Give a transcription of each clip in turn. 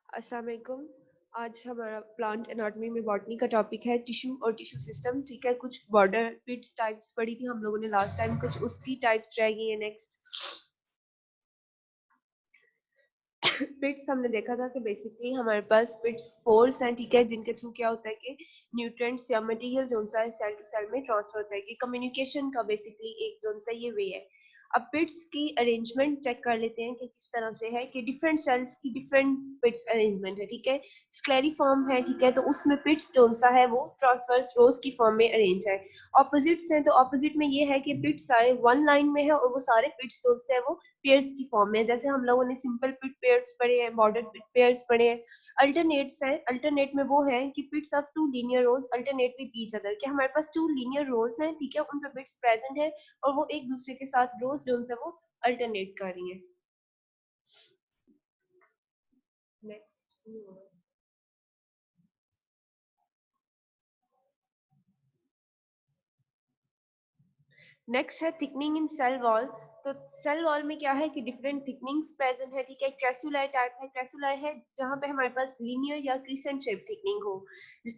अस्सलाम वालेकुम। आज हमारा प्लांट एनाटॉमी में बॉटनी का टॉपिक है टिश्यू और टिश्यू सिस्टम। ठीक है, कुछ बॉर्डर पिट्स टाइप्स पढ़ी थी हम लोगों ने लास्ट टाइम, कुछ उसकी टाइप्स रह गई है नेक्स्ट। पिट्स हमने देखा था कि बेसिकली हमारे पास पिट्स पोर्स हैं, ठीक है, जिनके थ्रू क्या होता है कि न्यूट्रिएंट्स या मटेरियल जो सा है सेल टू सेल में ट्रांसफर होता है, कि कम्युनिकेशन का बेसिकली एक जो सा ये वे है। अब पिट्स की अरेंजमेंट चेक कर लेते हैं कि किस तरह से है, कि डिफरेंट सेल्स की डिफरेंट पिट्स अरेंजमेंट है। ठीक है, स्क्लेरी फॉर्म है, ठीक है, तो उसमें पिट्स जो सा है वो ट्रांसफर्स रोज की फॉर्म में अरेंज है। ऑपोजिट्स हैं, तो ऑपोजिट में ये है कि पिट्स सारे वन लाइन में है और वो सारे पिट्स जो है वो पेयर्स की फॉर्म में, जैसे हम लोगों ने सिंपल पिट पेयर्स पढ़े हैं, बॉर्डर पिट पेयर्स पढ़े हैं। अल्टरनेट्स हैं, अल्टरनेट में वो हैं कि pits of two linear rows alternate with each other, कि हमारे पास टू लीनियर रोज हैं, ठीक है, उन पे पिट्स प्रेजेंट है और वो एक दूसरे के साथ रोज जो है वो अल्टरनेट कर रही है। नेक्स्ट नेक्स्ट है थिकनिंग इन सेल वॉल। तो सेल वॉल में क्या है कि डिफरेंट थिकनिंग्स प्रेजेंट है, ठीक है। क्रेसुलाई टाइप है, क्रेसुलाई है जहाँ पे हमारे पास लीनियर या क्रिसेंट शेप थिकनिंग हो।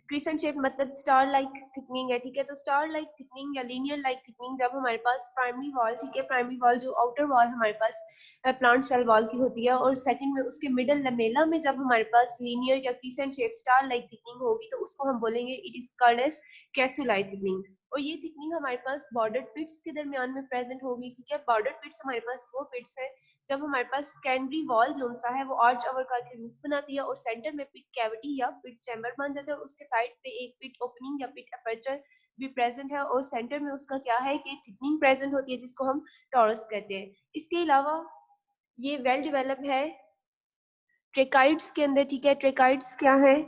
क्रिसेंट शेप मतलब स्टार लाइक थिकनिंग है, ठीक है। तो स्टार लाइक थिकनिंग या लीनियर लाइक थिकनिंग जब हमारे पास प्राइमरी वॉल, ठीक है, प्राइमरी वॉल जो आउटर वॉल हमारे पास प्लांट सेल वॉल की होती है, और सेकंड में उसके मिडल लमेला में जब हमारे पास लीनियर या crescent shape star like thickening होगी, तो उसको हम बोलेंगे it is called as crassulae thickening. और ये थिकनिंग हमारे पास बॉर्डर पिट्स के दरमियान में प्रेजेंट होगी, ठीक है। बॉर्डर पिट्स हमारे पास वो पिट्स है जब हमारे पास सेकेंडरी वॉल जो सा है वो आर्च आवर्कार के रूप बनाती है और सेंटर में पिट कैविटी या पिट चैम्बर बन जाता है, उसके साइड पे एक पिट ओपनिंग या पिट अपर्चर भी प्रेजेंट है, और सेंटर में उसका क्या है कि थिकनिंग प्रेजेंट होती है जिसको हम टॉरस कहते हैं। इसके अलावा ये वेल डेवलप है ट्रेकाइड्स के अंदर, ठीक है। ट्रेकाइड्स क्या है?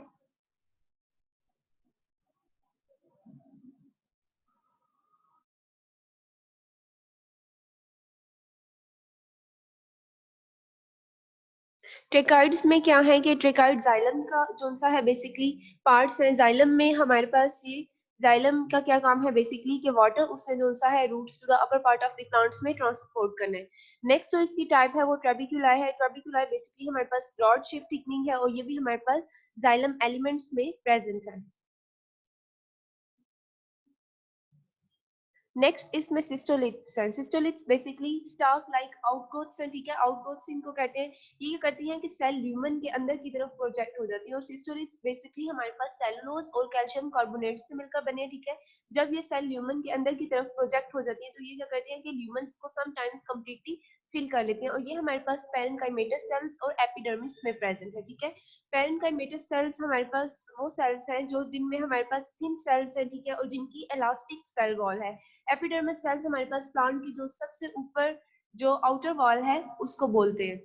ट्रेकाइड्स में क्या है कि ट्रेकाइड जाइलम का जो सा है बेसिकली पार्ट्स है। जाइलम में हमारे पास ये जाइलम का क्या काम है बेसिकली कि वाटर उसने जो सा है roots to the upper part of the plants में ट्रांसपोर्ट करना है। नेक्स्ट जो इसकी टाइप है वो ट्रेबिक्युलाई है। ट्रेबिक्युलाई बेसिकली हमारे पास रॉड शेप थिकनिंग है और ये भी हमारे पास जाइलम एलिमेंट्स में प्रेजेंट है। नेक्स्ट इसमें सिस्टोलिथ्स हैं। सिस्टोलिथ्स बेसिकली स्टार्क लाइक आउटग्रोथ्स हैं, ठीक है। आउटग्रोथ्स इनको कहते हैं। ये क्या करती हैं कि सेल ल्यूमन के अंदर की तरफ प्रोजेक्ट हो जाती है, और सिस्टोलिथ्स बेसिकली हमारे पास सेलुलोज और कैल्शियम कार्बोनेट से मिलकर बने हैं, ठीक है। जब ये सेल ल्यूमन के अंदर की तरफ प्रोजेक्ट हो जाती है तो ये क्या करती है कि ल्यूमन्स को समटाइम्स कंप्लीटली फिल कर लेते हैं, और ये हमारे पास पेरेन्काइमेटस सेल्स और एपिडर्मिस में प्रेजेंट है, ठीक है। पेरेन्काइमेटस सेल्स हमारे पास वो सेल्स हैं जो जिनमें हमारे पास थिन सेल्स हैं, ठीक है, और जिनकी इलास्टिक सेल वॉल है। एपिडर्मिस सेल्स हमारे पास प्लांट की जो सबसे ऊपर जो आउटर वॉल है उसको बोलते हैं।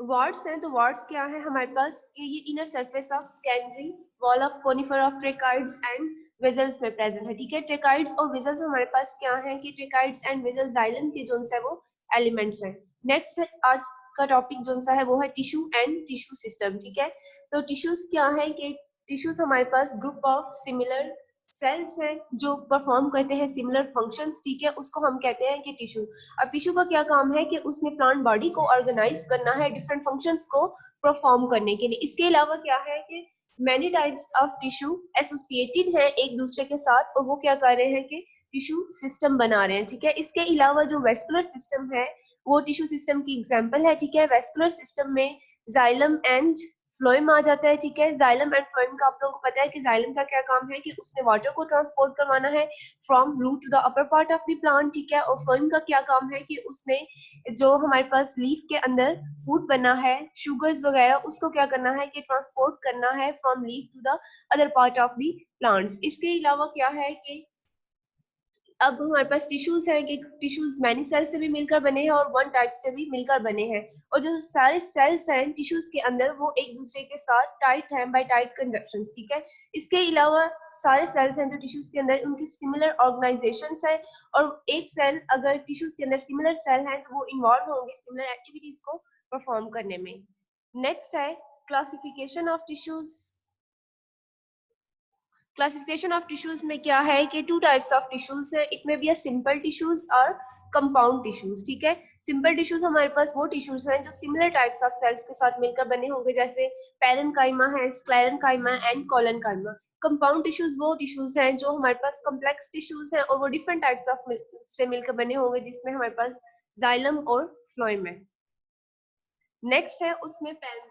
वार्ड्स हैं, तो वार्ड्स क्या है हमारे पास कि ये inner surface of secondary wall of conifer of tracheids and vessels में प्रेजेंट है, ठीक है। ट्रेकाइड्स और वेजल्स हमारे पास क्या है कि ट्रेकाइड्स एंड वेजल्स जाइलम के जो है वो एलिमेंट्स हैं। नेक्स्ट आज का टॉपिक जो सा है वो है टिश्यू एंड टिश्यू सिस्टम, ठीक है। तो टिश्यूज क्या है कि टिश्यूज हमारे पास ग्रुप ऑफ सिमिलर सेल्स हैं जो परफॉर्म करते हैं सिमिलर फंक्शंस, ठीक है, उसको हम कहते हैं कि टिश्यू। अब टिश्यू का क्या काम है कि उसने प्लांट बॉडी को ऑर्गेनाइज करना है डिफरेंट फंक्शंस को परफॉर्म करने के लिए। इसके अलावा क्या है कि many types of tissue associated है एक दूसरे के साथ, और वो क्या कर रहे हैं कि टिश्यू सिस्टम बना रहे हैं, ठीक है। इसके अलावा जो वेस्कुलर सिस्टम है वो टिश्यू सिस्टम की एग्जाम्पल है, ठीक है। वेस्कुलर सिस्टम में जाइलम एंड फ्लोएम आ जाता है, ठीक है। जाइलम एंड फ्लोएम का आप लोगों को पता है कि जाइलम का क्या काम है कि उसने वाटर को ट्रांसपोर्ट करवाना है from root to the upper part of the plant, ठीक है। और फ्लोएम का क्या काम है कि उसने जो हमारे पास लीफ के अंदर फूड बना है, शुगर्स वगैरह, उसको क्या करना है कि ट्रांसपोर्ट करना है from leaf to the other part of the plants. इसके अलावा क्या है कि अब हमारे पास टिश्यूज हैं कि टिश्यूज मैनी सेल से भी मिलकर बने हैं और वन टाइप से भी मिलकर बने हैं, और जो सारे सेल्स हैं टिश्यूज के अंदर वो एक दूसरे के साथ टाइट हैं बाय टाइट कंडक्शंस, ठीक है। इसके अलावा सारे सेल्स हैं जो टिश्यूज के अंदर उनकी सिमिलर ऑर्गेनाइजेशंस हैं, और एक सेल अगर टिश्यूज के अंदर सिमिलर सेल हैं तो वो इन्वॉल्व होंगे सिमिलर एक्टिविटीज को परफॉर्म करने में। नेक्स्ट है classification of tissues. Classification of tissues में क्या है कि टू टाइप्स ऑफ टिश्यूज है, इट में बी अ सिंपल टिश्यूज और कंपाउंड टिश्यूज। ठीक है, सिंपल टिश्यूज हमारे पास वो टिश्यूज हैं जो सिमिलर टाइप्स ऑफ सेल्स के साथ मिलकर बने होंगे, जैसे पैरेनकाइमा है, sclerenchyma and collenchyma. Compound tissues वो टिश्यूज हैं जो हमारे पास कॉम्प्लेक्स टिश्यूज हैं और वो डिफरेंट टाइप्स ऑफ से मिलकर बने होंगे, जिसमें हमारे पास जाइलम और फ्लोएम है। नेक्स्ट है उसमें पैरेनकाइमा।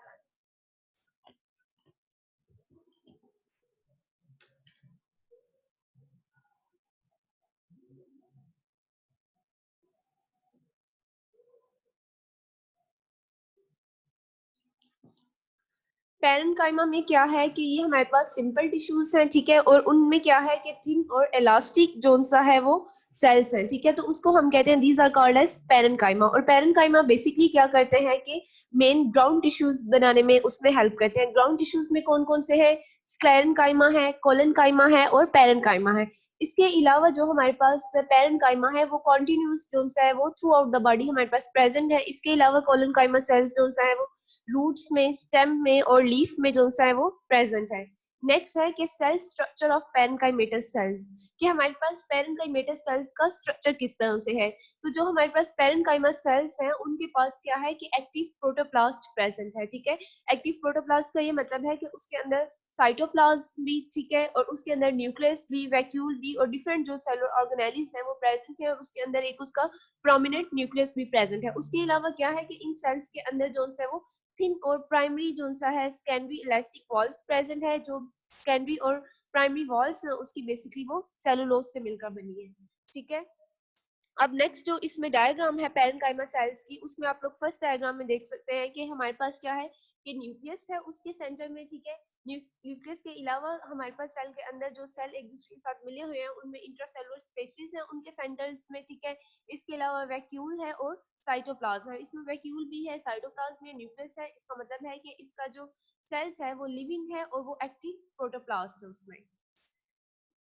पैरेनकाइमा में क्या है कि ये हमारे पास सिंपल टिश्यूज हैं, ठीक है, और उनमें क्या है कि थिन और इलास्टिक जोन सा है वो सेल्स हैं, ठीक है, तो उसको हम कहते हैं these are called as parenchyma. और पैरेनकाइमा बेसिकली क्या करते हैं कि मेन ग्राउंड टिश्यूज बनाने में उसमें हेल्प करते हैं। ग्राउंड टिश्यूज में कौन कौन से हैं? स्क्लेरेनकाइमा है, कोलेनकाइमा है और पैरेनकाइमा है। इसके अलावा जो हमारे पास पैरेनकाइमा है वो कॉन्टिन्यूस जोन सा है वो थ्रू आउट द बॉडी हमारे पास प्रेजेंट है। इसके अलावा कोलेनकाइमा सेल्स जोन सा है वो रूट्स में, स्टेम में और लीफ में जो सा है वो प्रेजेंट है। नेक्स्ट है कि cell structure of parenchymatous sales, कि हमारे पास पैरेनकाइमेटस सेल्स का स्ट्रक्चर किस तरह से है। तो जो हमारे पास पैरेनकाइमा सेल्स हैं उनके पास क्या है कि एक्टिव प्रोटोप्लास्ट प्रेजेंट है, ठीक है। एक्टिव प्रोटोप्लास्ट का ये मतलब है कि उसके अंदर साइटोप्लाज्म भी, ठीक है, और उसके अंदर न्यूक्लियस भी, वैक्यूल भी और डिफरेंट जो सेलुलर ऑर्गेनेलिज है वो प्रेजेंट है, और उसके अंदर एक उसका प्रोमिनेंट न्यूक्लियस भी प्रेजेंट है। उसके अलावा क्या है कि इन सेल्स के अंदर जो है वो थिन और प्राइमरी जो सा है सेकेंडरी इलास्टिक वॉल्स प्रेजेंट है। जो सेकेंडरी और प्राइमरी वॉल्स है उसकी बेसिकली वो सेलुलोज से मिलकर बनी है, ठीक है। अब नेक्स्ट जो इसमें डायग्राम है पैरेनकाइमा सेल्स की, उसमें आप लोग फर्स्ट डायग्राम में देख सकते हैं कि हमारे पास क्या है कि न्यूक्लियस है उसके सेंटर में, ठीक है। न्यूक्लियस के अलावा हमारे पास सेल के अंदर जो सेल एक दूसरे के साथ मिले हुए हैं उनमें इंट्रासेलुलर स्पेसेस हैं उनके सेंटर्स में, ठीक है। इसके अलावा वैक्यूल है और साइटोप्लाज्म है। इसमें वैक्यूल भी है, साइटोप्लाज्म में न्यूक्लियस है। इसका मतलब है कि इसका जो सेल्स है वो लिविंग है और वो एक्टिव प्रोटोप्लास्ट है उसमें।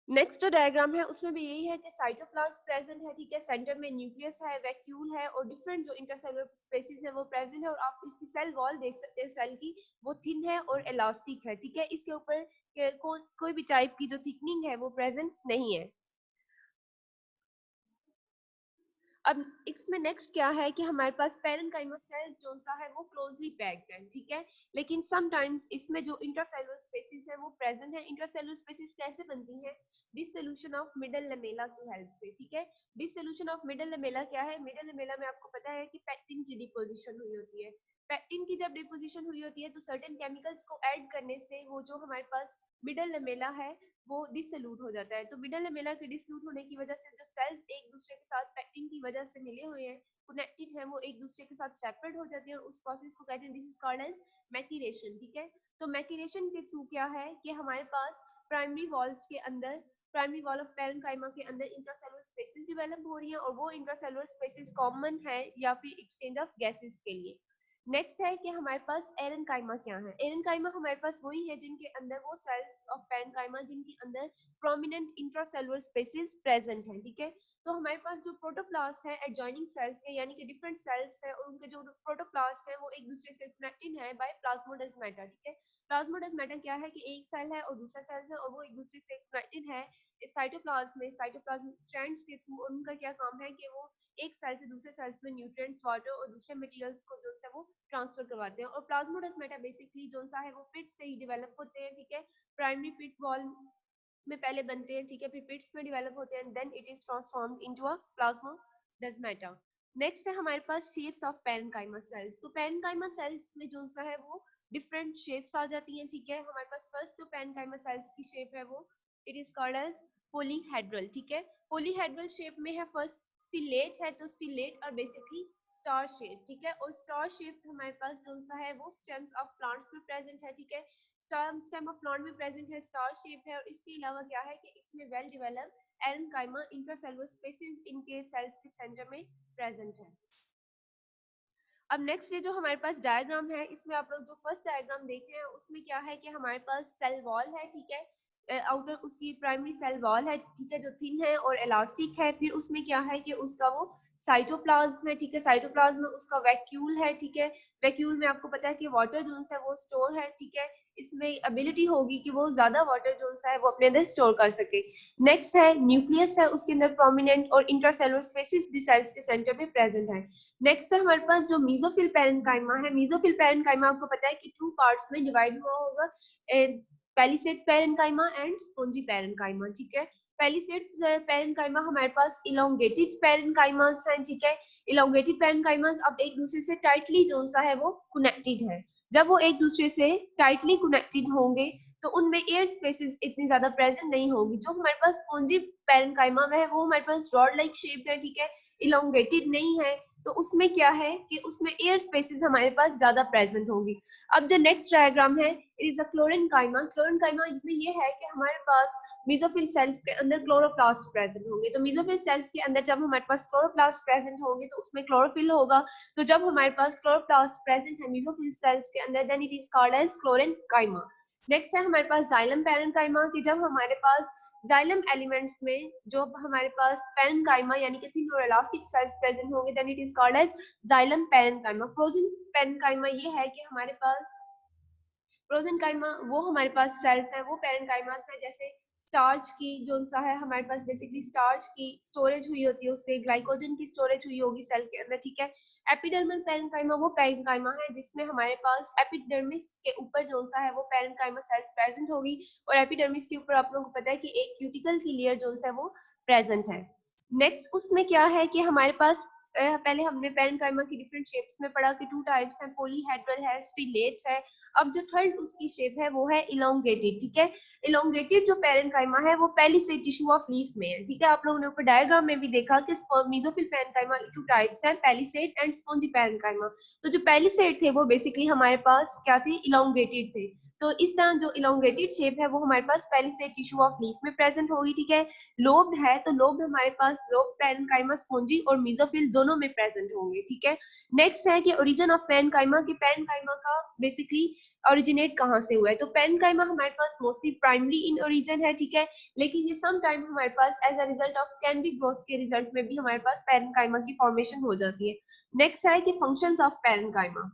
नेक्स्ट जो डायग्राम है उसमें भी यही है कि साइटोप्लाज्म प्रेजेंट है, ठीक है, सेंटर में न्यूक्लियस है, वैक्यूल है और डिफरेंट जो इंटरसेलुलर स्पेसीज है वो प्रेजेंट है। और आप इसकी सेल वॉल देख सकते हैं सेल की, वो थिन है और इलास्टिक है, ठीक है। इसके ऊपर कोई भी टाइप की जो थिकनिंग है वो प्रेजेंट नहीं है। अब इसमें नेक्स्ट क्या है कि हमारे पास पैरेनकाइमा सेल्स जो सा है वो क्लोजली पैक्ड है, ठीक है, लेकिन समटाइम्स इसमें जो इंटरसेलुलर स्पेसीज है वो प्रेजेंट है। इंटरसेलुलर स्पेसीज कैसे बनती हैं? डिसोल्यूशन ऑफ मिडल लेमेला की हेल्प से, ठीक है। डिसोल्यूशन ऑफ मिडल लेमेला क्या है? मिडल लेमेला में आपको पता है कि पैक्टिन की डिपोजिशन हुई होती है। पैक्टिन की जब डिपोजिशन हुई होती है तो सर्टेन केमिकल्स को ऐड करने से वो जो हमारे पास मिडल लेमेला है वो डिसोल्यूट हो जाता है। तो मिडल लेमेला के डिसोल्यूट होने की वजह से जो सेल्स एक दूसरे के साथ पैक्टिन की वजह से मिले हुए हैं, कनेक्टेड है, वो एक दूसरे के साथ सेपरेट हो जाते हैं और उस प्रोसेस को कहते हैं दिस इज कॉल्ड एज मैक्यूरेशन, ठीक है। तो मैक्यूरेशन के थ्रू क्या है कि हमारे पास प्राइमरी वॉल्स के अंदर, प्राइमरी वॉल ऑफ पैरेनकाइमा के अंदर इंट्रासेलुलर स्पेसेस डेवलप हो रही हैं और वो इंट्रासेलुलर स्पेसेस कॉमन है या फिर एक्सचेंज ऑफ गैसेस के लिए। नेक्स्ट है कि हमारे पास एरेनकाइमा क्या है। एरेनकाइमा हमारे पास वही है जिनके अंदर वो सेल्स ऑफ पैरेनकाइमा जिनके अंदर प्रोमिनेंट इंट्रासेलुलर स्पेसेस प्रेजेंट हैं, ठीक है। तो हमारे पास जो प्रोटोप्लास्ट है एडजॉइनिंग सेल्स के, यानी कि डिफरेंट सेल्स हैं और उनके जो प्रोटोप्लास्ट है वो एक दूसरे से कनेक्टेड है बाय प्लाज्मोडेस्माटा, ठीक है। प्लाज्मोडेस्माटा क्या है कि एक सेल है और दूसरा सेल है और वो एक दूसरे से कनेक्टेड है इस साइटोप्लाज्म में, साइटोप्लाज्म स्ट्रैंड्स के थ्रू। उनका क्या काम है कि वो एक सेल से दूसरे सेल्स में न्यूट्रिएंट्स, वाटर और दूसरे मटेरियल्स को जो है वो ट्रांसफर करवाते हैं। और प्लाज्मोडेस्माटा बेसिकली जो सा है वो पिट से ही डेवलप होते हैं, ठीक है। प्राइमरी पिट वॉल में पहले बनते हैं, ठीक है, फिर पिट्स में डेवलप होते हैं, then it is transformed into a plasmodesmata. Next है हमारे पास शेप्स ऑफ पैरेनकाइमा सेल्स। तो पैरेनकाइमा सेल्स में जो सा है वो डिफरेंट शेप्स आ जाती हैं, ठीक है। हमारे पास फर्स्ट जो पैरेनकाइमा सेल्स की शेप है वो it is called as polyhedral, ठीक है। पॉलीहेड्रल शेप में है। फर्स्ट स्टिलेट है, तो स्टिलेट और बेसिकली स्टार शेप, ठीक है। और स्टार शेप हमारे पास जो सा है वो स्टेम्स ऑफ प्लांट्स में प्रेजेंट है, ठीक है। स्टेम ऑफ प्लांट में प्रेजेंट है, स्टार शेप है। और इसके अलावा क्या है कि इसमें well developed aerenchyma intracellular spaces इनके सेल्स के सेंटर में प्रेजेंट है। अब नेक्स्ट ये जो हमारे पास डायग्राम है इसमें आप लोग जो फर्स्ट डायग्राम देख रहे हैं उसमें क्या है कि हमारे पास सेल वॉल है, ठीक है। आउटर उसकी प्राइमरी सेल वॉल है, ठीक है, जो थिन है और इलास्टिक है। फिर उसमें क्या है कि उसका वो साइटोप्लाज्म है, ठीक है, साइटोप्लाज्म में उसका वैक्यूल है, ठीक है, वैक्यूल में आपको पता है कि वाटर जो है वो स्टोर है, ठीक है, इसमें एबिलिटी होगी कि वो ज्यादा वाटर जो है वो अपने अंदर स्टोर कर सके। नेक्स्ट है न्यूक्लियस है, उसके अंदर प्रोमिनेंट और इंट्रासेलुलर स्पेसिस भी सेल्स के सेंटर में प्रेजेंट है। नेक्स्ट है हमारे पास जो मेसोफिल पैरेन्काइमा है, मेसोफिल पैरेन्काइमा आपको पता है कि 2 पार्ट्स में डिवाइड हुआ होगा, palisade parenchyma and spongy parenchyma, ठीक है। पैलिसेड पैरेन्काइमा हमारे पास इलोंगेटेड पैरेन्काइमास हैं, ठीक है, इलोंगेटेड पैरेन्काइमास अब एक दूसरे से टाइटली जो सा है वो कनेक्टेड है। जब वो एक दूसरे से टाइटली कनेक्टेड होंगे तो उनमें एयर स्पेसेस इतनी ज्यादा प्रेजेंट नहीं होगी। जो हमारे पास स्पॉन्जी पैरेन्काइमा है वो हमारे पास रॉड लाइक शेप है, ठीक है, इलोंगेटेड नहीं है, तो उसमें क्या है कि उसमें एयर स्पेसेस हमारे पास ज्यादा प्रेजेंट होंगी। अब जो नेक्स्ट डायग्राम है it is a chlorenchyma. Chlorenchyma में ये है कि हमारे पास मेसोफिल सेल्स के अंदर क्लोरोप्लास्ट प्रेजेंट होंगे। तो मेसोफिल सेल्स के अंदर जब हमारे पास क्लोरोप्लास्ट प्रेजेंट होंगे तो उसमें क्लोरोफिल होगा। तो जब हमारे पास क्लोरोप्लास्ट प्रेजेंट है मेसोफिल सेल्स के अंदर then it is called as chlorenchyma. Next है हमारे पास जाइलम पैरेन्काइमा कि जब हमारे पास जाइलम एलिमेंट्स में जो हमारे पास पैरेन्काइमा यानी कि थिन और इलास्टिक सेल्स प्रेजेंट होंगे then it is called as xylem parenchyma. Frozen parenchyma ये है कि हमारे पास प्रोजेनकाइमा वो हमारे पास सेल्स हैं, वो पैरेन्काइमास है जैसे स्टार्च की जो सा है हमारे पास बेसिकली स्टार्च की स्टोरेज हुई होती है, उससे ग्लाइकोजन की स्टोरेज हुई होगी सेल के अंदर, ठीक है। एपिडर्मल पैरेन्काइमा वो पैरेन्काइमा है जिसमें हमारे पास एपिडर्मिस के ऊपर जो सा है वो पैरेन्काइमा सेल्स प्रेजेंट होगी और एपिडर्मिस के ऊपर आप लोगों को पता है कि एक क्यूटिकल की लेयर जो है वो प्रेजेंट है। नेक्स्ट उसमें क्या है कि हमारे पास पहले हमने पैरेन्काइमा की डिफरेंट शेप्स में पढ़ा कि 2 टाइप्स हैं, पॉलीहेड्रल है, स्टिलेट्स है। अब जो थर्ड उसकी शेप है वो है इलोंगेटेड, ठीक है। इलोंगेटेड जो पैरेन्काइमा है वो पहली से टिश्यू ऑफ लीफ में है, ठीक है। आप लोगों ने ऊपर डायग्राम में भी देखा कि मेसोफिल पैरेन्काइमा 2 टाइप्स हैं, पैलिसेड एंड स्पॉन्जी पैरेन्काइमा। तो जो पैलिसेड थे वो बेसिकली हमारे पास क्या थे, इलोंगेटेड थे। तो इस तरह जो इलोंगेटेड शेप है वो हमारे पास पैलिसेड टिश्यू ऑफ लीफ में प्रेजेंट होगी, ठीक है। लोब्ड है तो लोब्ड हमारे पास लोब पैरेन्काइमा स्पॉन्जी और मेसोफिल दोनों में प्रेजेंट होंगे, ठीक है। नेक्स्ट है कि ओरिजिन ऑफ पैरेन्काइमा की पैरेन्काइमा का बेसिकली ओरिजिनेट कहाँ से हुआ है। तो पैरेन्काइमा हमारे पास मोस्टली प्राइमरी इन ओरिजिन है, ठीक है, लेकिन ये सम टाइम हमारे पास as a result of secondary growth के रिजल्ट में भी हमारे पास पैरेन्काइमा की फॉर्मेशन हो जाती है। नेक्स्ट है कि फंक्शंस ऑफ पैरेन्काइमा।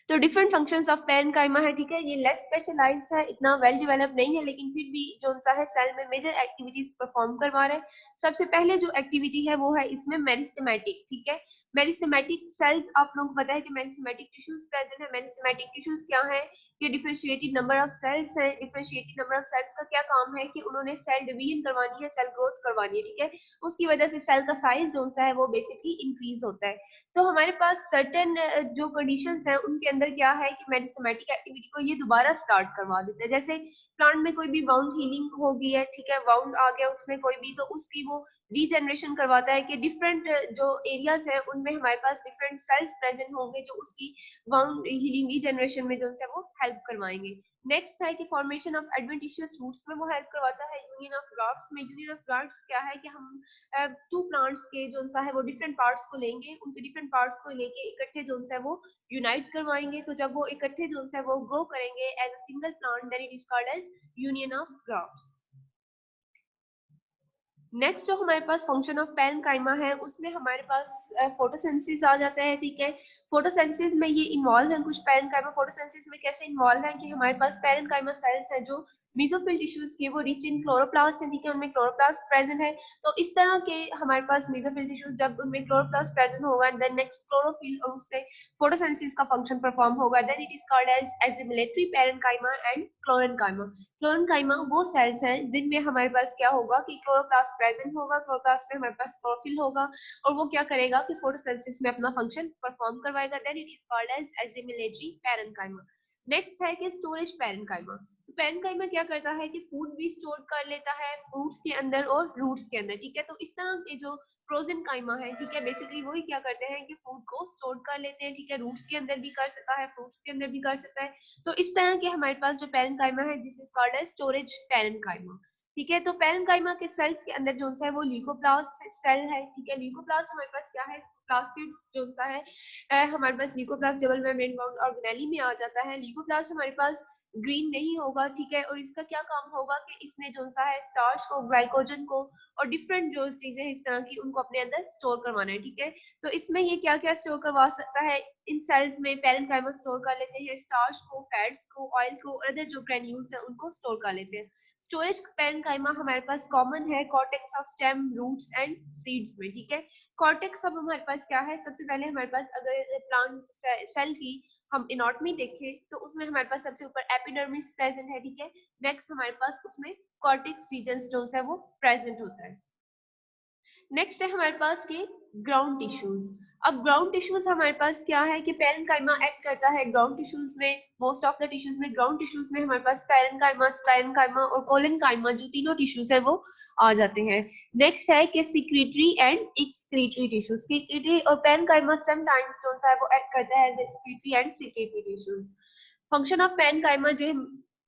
तो डिफरेंट फंक्शंस ऑफ पैरेन्काइमा है, ठीक है, ये लेस स्पेशलाइज्ड है, इतना वेल डेवलप नहीं है, लेकिन फिर भी जो सा है सेल में मेजर एक्टिविटीज परफॉर्म करवा रहे हैं। सबसे पहले जो एक्टिविटी है वो है इसमें मेरिस्टेमेटिक, ठीक है। मेरिस्टेमेटिक सेल्स आप लोगों को पता है कि मेरिस्टेमेटिक टिश्यूज प्रेजेंट है। मेरिस्टेमेटिक टिश्यूज क्या है कि डिफरेंशिएटेड नंबर ऑफ सेल्स हैं। डिफरेंशिएटेड नंबर ऑफ सेल्स का क्या काम है कि उन्होंने सेल डिवीजन करवानी है, सेल ग्रोथ करवानी है, ठीक है। उसकी वजह से सेल का साइज जो सा है वो बेसिकली इंक्रीज होता है। तो हमारे पास सर्टेन जो कंडीशंस हैं उनके अंदर क्या है कि मेरिस्टेमेटिक एक्टिविटी को ये दोबारा स्टार्ट करवा देते हैं। जैसे प्लांट में कोई भी वाउंड हीलिंग हो गई है, ठीक है, वाउंड आ गया उसमें कोई भी, तो उसकी वो रीजनरेशन करवाता है कि डिफरेंट जो एरियाज हैं उनमें हमारे पास डिफरेंट सेल्स प्रेजेंट होंगे जो उसकी वाउंड हीलिंग रीजनरेशन में जो है वो हेल्प करवाएंगे। नेक्स्ट है कि फॉर्मेशन ऑफ एडवेंटिशियस रूट्स में वो हेल्प करवाता है। यूनियन ऑफ ग्राफ्ट्स में, यूनियन ऑफ ग्राफ्ट्स क्या है कि हम 2 प्लांट्स के जो सा है वो डिफरेंट पार्ट्स को लेंगे, उनके डिफरेंट पार्ट्स को लेके इकट्ठे जो सा है वो यूनाइट करवाएंगे। तो जब वो इकट्ठे जो सा है वो ग्रो करेंगे as a single plant then it is called as union of grafts. Next जो हमारे पास फंक्शन ऑफ पैरेन्काइमा है उसमें हमारे पास फोटोसिंथेसिस आ जाता है, ठीक है। फोटोसिंथेसिस में ये इन्वॉल्व है, कुछ पैरेन्काइमा फोटोसिंथेसिस में कैसे इन्वॉल्व है कि हमारे पास पैरेन्काइमा सेल्स हैं जो मेसोफिल टिश्यूज के वो रिच इन क्लोरोप्लास्ट है, ठीक है, उनमें क्लोरोप्लास्ट प्रेजेंट है। तो इस तरह के हमारे पास मेसोफिल टिश्यूज जब उनमें क्लोरोप्लास्ट प्रेजेंट होगा देन नेक्स्ट क्लोरोफिल और उससे फोटोसिंथेसिस का फंक्शन परफॉर्म होगा then it is called as assimilatory parenchyma and chlorenchyma. Chlorenchyma वो सेल्स हैं जिनमें हमारे पास क्या होगा कि क्लोरोप्लास्ट प्रेजेंट होगा, क्लोरोप्लास्ट में हमारे पास क्लोरोफिल होगा और वो क्या करेगा कि फोटोसिंथेसिस में अपना फंक्शन परफॉर्म करवाएगा then it is called as assimilatory parenchyma. Next है कि स्टोरेज पैरेन्काइमा। तो पैरेन्काइमा क्या करता है कि फूड भी स्टोर कर लेता है फ्रूट्स के अंदर और रूट्स के अंदर, ठीक है। तो इस तरह के जो प्रोजेनकाइमा है, ठीक है, बेसिकली वही क्या करते हैं कि फूड को स्टोर कर लेते हैं, ठीक है, रूट्स के अंदर भी कर सकता है, फ्रूट्स के अंदर भी कर सकता है। तो इस तरह के हमारे पास जो पैरेन्काइमा है this is called as storage parenchyma, ठीक है। तो पैरेन्काइमा के सेल्स के अंदर जो सा है वो ल्यूकोप्लास्ट सेल है, ठीक है। ल्यूकोप्लास्ट हमारे पास क्या है, प्लास्टिड्स जो सा है हमारे पास leucoplast double membrane bound organelle में आ जाता है। ल्यूकोप्लास्ट हमारे पास ग्रीन नहीं होगा, ठीक है। और इसका क्या काम होगा कि इसने जो सा है स्टार्च को, ग्लाइकोजन को और डिफरेंट जो चीजें इस तरह की उनको अपने अंदर स्टोर करवाना है, ठीक है। तो इसमें ये क्या क्या स्टोर करवा सकता है, इन सेल्स में पेरेन्काइमा स्टोर कर लेते हैं स्टार्च को, फैट्स को, ऑयल को और अदर जो ग्रेन्यूल्स है उनको स्टोर कर लेते हैं। स्टोरेज पेरेन्काइमा हमारे पास कॉमन है cortex of stem, roots and seeds में, ठीक है। कॉर्टेक्स अब हमारे पास क्या है, सबसे पहले हमारे पास अगर प्लांट सेल की हम एनाटॉमी देखें तो उसमें हमारे पास सबसे ऊपर एपिडर्मिस प्रेजेंट है, ठीक है। नेक्स्ट हमारे पास उसमें कॉर्टेक्स रीजन जो है वो प्रेजेंट होता है। नेक्स्ट है हमारे पास के ग्राउंड टिश्यूज। अब ग्राउंड टिश्यूज हमारे पास क्या है कि पेरेन्काइमा एक्ट करता है ग्राउंड टिश्यूज में, मोस्ट ऑफ द टिश्यूज में। ग्राउंड टिश्यूज में हमारे पास पेरेन्काइमा, स्टाइनकाइमा और कोलेनकाइमा जो तीनों टिश्यूज है वो आ जाते हैं। नेक्स्ट है कि secretory and excretory tissues. Secretory और पेरेन्काइमा समटाइम्स जो है वो एक्ट करता है as excretory and secretory tissues. Function of parenchyma जो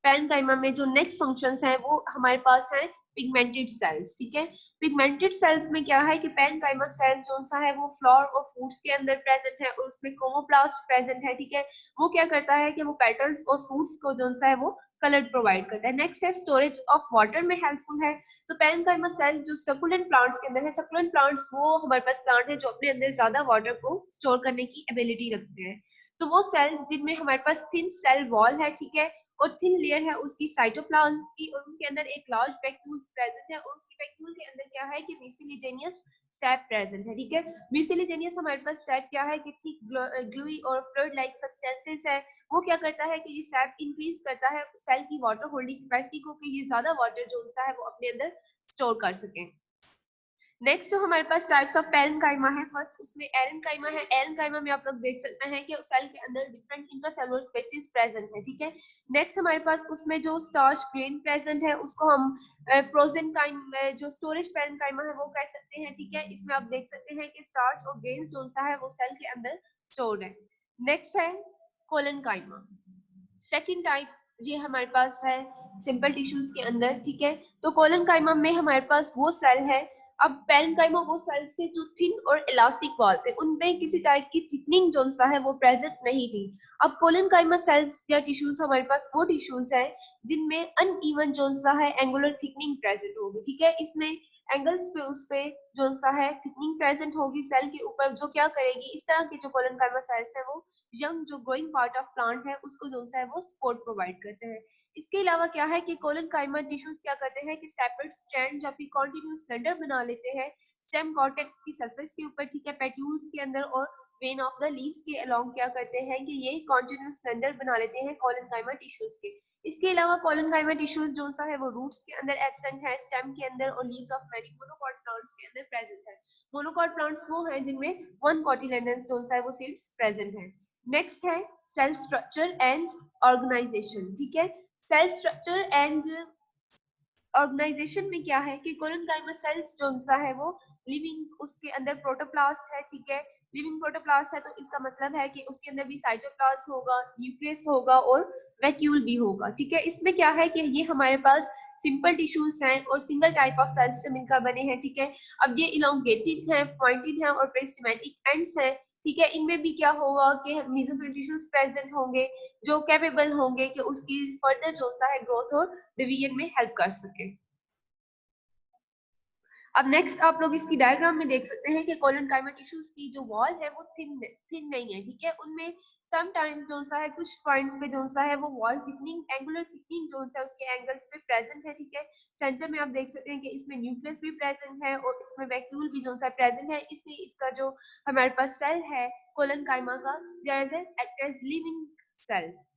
पेरेन्काइमा में जो नेक्स्ट फंक्शंस हैं वो हमारे पास है पिगमेंटेड सेल्स, ठीक है। पिगमेंटेड सेल्स में क्या है कि पेरेन्काइमा सेल्स जो सा है वो फ्लावर और फ्रूट्स के अंदर प्रेजेंट है और उसमें क्रोमोप्लास्ट प्रेजेंट है, ठीक है। वो क्या करता है कि वो पेटल्स और फ्रूट्स को जो सा है वो कलर प्रोवाइड करता है। नेक्स्ट है स्टोरेज ऑफ वाटर में हेल्पफुल है। तो पेरेन्काइमा सेल्स जो सकुलेंट प्लांट्स के अंदर है, सकुलेंट प्लांट्स वो हमारे पास प्लांट है जो अपने अंदर ज्यादा वाटर को स्टोर करने की एबिलिटी रखते हैं। तो वो सेल्स जिनमें हमारे पास थिन सेल वॉल है, ठीक है, और थिन लेयर है उसकी साइटोप्लाज्म की, और उनके अंदर एक लार्ज वैक्यूल्स प्रेजेंट है और उसकी वैक्यूल के अंदर क्या है कि म्यूसिलेजेनियस सैप प्रेजेंट है, ठीक है। म्यूसिलेजेनियस हमारे पास सैप क्या है कि थिक ग्लूई और फ्लूइड लाइक सब्सटेंसेस है। वो क्या करता है कि ये सैप इंक्रीज करता है सेल की वाटर होल्डिंग कैपेसिटी को, कि ये ज्यादा वाटर जो सा है वो अपने अंदर स्टोर कर सके। नेक्स्ट जो हमारे पास टाइप्स ऑफ पेरेन्काइमा है, फर्स्ट उसमें एरेन्काइमा है। एरेन्काइमा में आप लोग देख सकते हैं कि सेल के अंदर डिफरेंट इंट्रासेलुलर स्पेसीज प्रेजेंट है, ठीक है। नेक्स्ट हमारे पास उसमें जो स्टार्च ग्रेन प्रेजेंट है उसको हम प्रोजेनकाइमा, जो स्टोरेज पेरेन्काइमा है वो कह सकते हैं, ठीक है। इसमें आप देख सकते हैं कि स्टार्च और ग्रेन जो सा है वो सेल के अंदर स्टोर्ड है। नेक्स्ट है कोलेनकाइमा, सेकेंड टाइप ये हमारे पास है सिंपल टिश्यूज के अंदर, ठीक है। तो कोलेनकाइमा में हमारे पास वो सेल है, अब पेरेन्काइमा वो सेल्स थे जो थिन और इलास्टिक वॉल थे, उनमें किसी टाइप की थिकनिंग जो सा है वो प्रेजेंट नहीं थी। अब कोलेनकाइमा सेल्स या टिश्यूज हमारे पास वो टिश्यूज है जिनमें अनइवन जो सा है एंगुलर थिकनिंग प्रेजेंट होगी, ठीक है। इसमें एंगल्स पे उस पे जो सा है थिकनिंग प्रेजेंट होगी सेल के ऊपर, जो क्या करेगी, इस तरह के जो कोलेनकाइमा सेल्स है वो यंग जो ग्रोइंग पार्ट ऑफ प्लांट है उसको जो सा है वो सपोर्ट प्रोवाइड करते हैं। इसके अलावा क्या है कि कोलेनकाइमा टिश्यूज क्या करते हैं कि सेपरेट स्ट्रैंड या फिर कॉन्टिन्यूस स्लेंडर बना लेते हैं स्टेम कॉर्टेक्स की सरफेस के ऊपर, ठीक है, पेट्यूल्स के अंदर और वेन ऑफ द लीव्स के अलोंग क्या करते हैं कि ये कॉन्टिन्यूस स्लेंडर बना लेते हैं कोलेनकाइमा टिश्यूज के। इसके अलावा कोलेनकाइमा टिश्यूज जो सा है वो रूट्स के अंदर एब्सेंट है, स्टेम के अंदर और leaves of many monocot plants के अंदर प्रेजेंट है। मोनोकॉट प्लांट्स वो हैं जिनमें वन कॉटिलेडन्स जो सा है वो सीड्स प्रेजेंट है। नेक्स्ट है सेल स्ट्रक्चर एंड ऑर्गेनाइजेशन, ठीक है। सेल स्ट्रक्चर एंड ऑर्गेनाइजेशन में क्या है कि कोलेनकाइमा सेल्स जो सा है वो लिविंग, उसके अंदर प्रोटोप्लास्ट है, ठीक है। लिविंग प्रोटोप्लास्ट है तो इसका मतलब है कि उसके अंदर भी साइटोप्लाज्म होगा, न्यूक्लियस होगा और वैक्यूल भी होगा, ठीक है। इसमें क्या है कि ये हमारे पास सिंपल टिश्यूज हैं और सिंगल टाइप ऑफ सेल्स से मिलकर बने हैं, ठीक है। अब ये इलोंगेटेड है, पॉइंटेड है और पेरिस्टेमेटिक एंड्स हैं, ठीक है। इनमें भी क्या होगा कि मेसोफिल टिश्यूज प्रेजेंट होंगे जो कैपेबल होंगे कि उसकी फर्दर जो सा है ग्रोथ और डिवीजन में हेल्प कर सके। अब नेक्स्ट आप लोग इसकी डायग्राम में देख सकते हैं कि कोलेनकाइमा टिश्यूज की जो वॉल है वो थिन नहीं है, ठीक है। उनमें समटाइम्स जो सा है कुछ पॉइंट्स पे जो सा है वो वॉल थिकनिंग, एंगुलर थिकनिंग जो सा है उसके एंगल्स पे प्रेजेंट है, ठीक है। सेंटर में आप देख सकते हैं कि इसमें न्यूक्लियस भी प्रेजेंट है और इसमें वैक्यूल भी जो सा प्रेजेंट है, इसलिए इसका जो हमारे पास सेल है कोलेनकाइमा का act as living cells.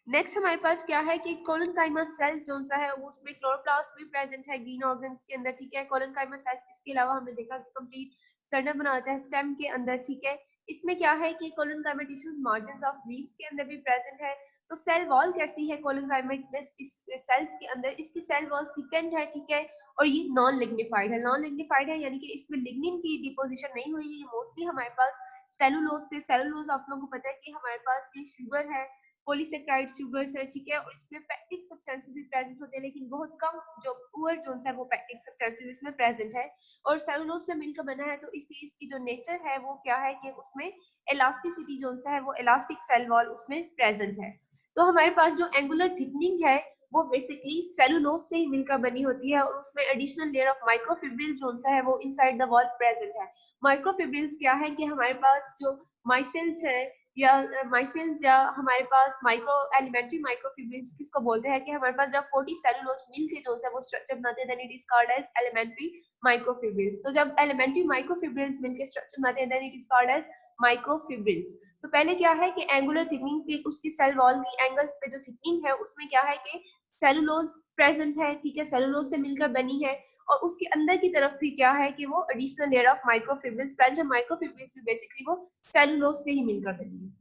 Next हमारे पास क्या है कि कोलेनकाइमा सेल्स जो सा है वो उसमें क्लोरोप्लास्ट भी प्रेजेंट है ग्रीन ऑर्गन्स के अंदर, ठीक है। कोलेनकाइमा सेल्स इसके अलावा हमने देखा कंप्लीट स्टैंडर्ड बनाता है स्टेम के अंदर, ठीक है। इसमें क्या है कि collenchyma tissues margins of leaves के अंदर भी प्रेजेंट है। तो सेल वॉल कैसी है कोलेनकाइमा सेल्स के अंदर, इसकी सेल वॉल थिकनेड है, ठीक है। और ये नॉन लिग्निफाइड है, नॉन लिग्निफाइड है यानी कि इसमें लिग्निन की डिपोजिशन नहीं हुई है। मोस्टली हमारे पास सेलुलोज से, सेलुलोज आप लोगों को पता है कि हमारे पास ये शुगर है, पॉलीसेक्राइड शुगर्स है, ठीक है, और इसमें पैक्टिक सब्सटेंसेस भी प्रेजेंट होते हैं, लेकिन बहुत कम जो पुअर जोन्स है वो पैक्टिक सब्सटेंसेस इसमें प्रेजेंट है। और सेलुलोज से मिलकर बना है, तो इसलिए इसकी जो नेचर है वो क्या है कि उसमें इलास्टिसिटी जो है वो इलास्टिक सेल वॉल उसमें प्रेजेंट है। तो हमारे पास जो एंगुलर थिकनिंग है वो बेसिकली सेलुलोज से ही मिलकर बनी होती है, और उसमें एडिशनल लेयर ऑफ माइक्रोफिब्रिल जो है वो इनसाइड द वॉल प्रेजेंट है। माइक्रोफिब्रिल्स क्या है कि हमारे पास जो माइसेल्स है या माइसेल्स या हमारे पास माइक्रो एलिमेंट्री माइक्रोफिब्रिल्स किसको बोलते हैं कि हमारे पास जब 40 सेलुलोज मिलके जो है वो स्ट्रक्चर बनाते हैं, then it is called as elementary microfibrils. तो जब एलिमेंट्री माइक्रोफिब्रिल्स मिलके स्ट्रक्चर बनाते हैं, then it is called as microfibrils. तो पहले क्या है कि एंगुलर थिकनिंग की उसकी सेल वॉल की एंगल्स पे जो थिकनिंग है उसमें क्या है कि सेलुलोज प्रेजेंट है, ठीक है, सेलुलोज से मिलकर बनी है, और उसके अंदर की तरफ भी क्या है कि वो additional layer of microfibrils present है। माइक्रोफिब्रिल्स भी बेसिकली वो सेलुलोज से ही मिलकर बनी है।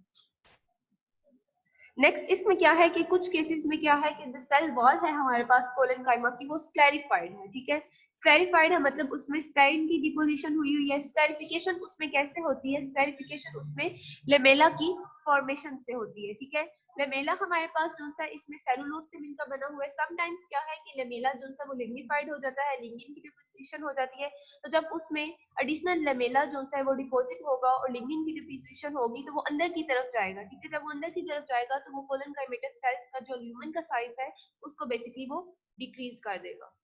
नेक्स्ट इसमें क्या है कि कुछ केसेस में क्या है कि द सेल वॉल है हमारे पास कोलेनकाइमा की वो स्क्लेरिफाइड है, ठीक है, स्क्लेरिफाइड है मतलब उसमें स्टेरिन की डिपोजिशन हुई हुई है। स्क्लेरिफिकेशन उसमें कैसे होती है? स्क्लेरिफिकेशन उसमें लेमेला की फॉर्मेशन से होती है, ठीक है। लेमेला हमारे पास जो सा इसमें सेलुलोज से मिलकर बना हुआ है। समटाइम्स क्या है कि लेमेला जो सा वो लिग्निफाइड हो जाता है, लिग्निन की डिपोजिशन हो जाती है, तो जब उसमें एडिशनल लेमेला जो है वो डिपॉजिट होगा और लिग्निन की डिपोजिशन होगी तो वो अंदर की तरफ जाएगा, ठीक है। जब वो अंदर की तरफ जाएगा तो वो कोलनकाइमेटस सेल्स का जो ल्यूमेन का साइज है उसको बेसिकली वो डिक्रीज कर देगा।